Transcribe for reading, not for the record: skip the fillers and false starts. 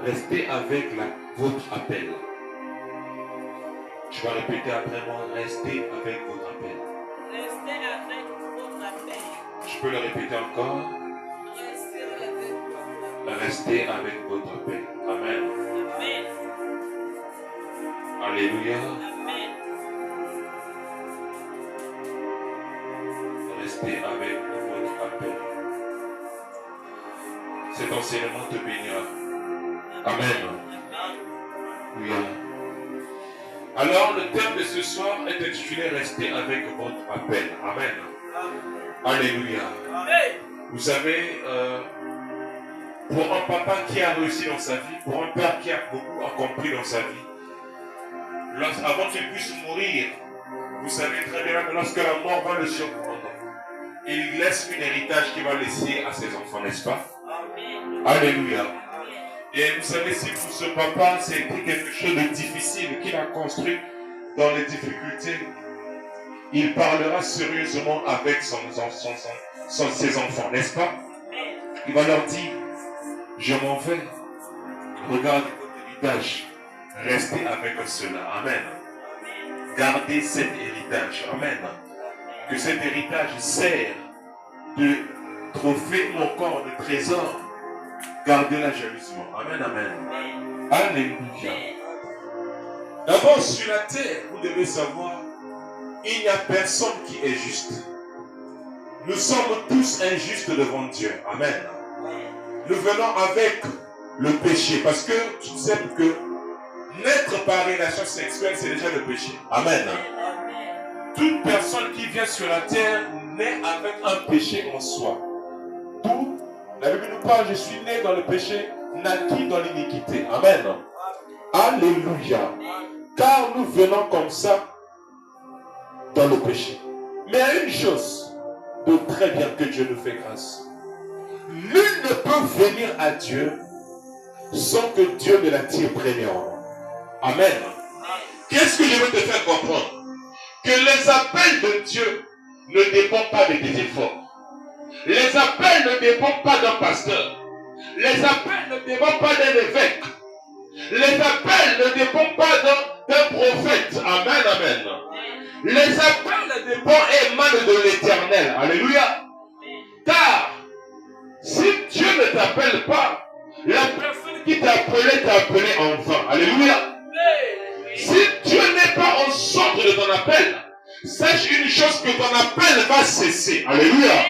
Restez avec votre appel. Tu vas répéter après moi, restez avec votre appel. Restez avec votre appel. Je peux le répéter encore. Restez avec votre appel. Amen. Amen. Alléluia. Amen. Restez avec votre appel. Cet enseignement te bénira. Amen. Oui. Alors, le thème de ce soir est intitulé Restez avec votre appel. Amen. Alléluia. Vous savez, pour un papa qui a réussi dans sa vie, pour un père qui a beaucoup accompli dans sa vie, avant qu'il puisse mourir, vous savez très bien que lorsque la mort va le surprendre, il laisse un héritage qu'il va laisser à ses enfants, n'est-ce pas? Alléluia. Et vous savez, si pour ce papa, c'était quelque chose de difficile qu'il a construit dans les difficultés, il parlera sérieusement avec ses enfants, n'est-ce pas? Il va leur dire, je m'en vais, regardez votre héritage, restez avec cela, amen. Gardez cet héritage, amen. Que cet héritage sert de trophée ou encore de trésor. Gardez-la jalousement. Amen, amen. Alléluia. D'abord, sur la terre, vous devez savoir, il n'y a personne qui est juste. Nous sommes tous injustes devant Dieu. Amen. Nous venons avec le péché. Parce que tu sais que naître par relation sexuelle, c'est déjà le péché. Amen. Toute personne qui vient sur la terre naît avec un péché en soi. Tout la Bible nous parle, je suis né dans le péché, naquis dans l'iniquité. Amen. Alléluia. Car nous venons comme ça dans le péché. Mais il y a une chose de très bien que Dieu nous fait grâce. Nul ne peut venir à Dieu sans que Dieu ne l'attire premièrement. Amen. Qu'est-ce que je veux te faire comprendre? Que les appels de Dieu ne dépendent pas de tes efforts. Les appels ne dépendent pas d'un pasteur. Les appels ne dépendent pas d'un évêque. Les appels ne dépendent pas d'un prophète. Amen, amen. Les appels dépendent et émanent de l'Éternel. Alléluia. Car, si Dieu ne t'appelle pas, la personne qui t'a appelé en vain. Alléluia. Si Dieu n'est pas au centre de ton appel, sache une chose, que ton appel va cesser. Alléluia.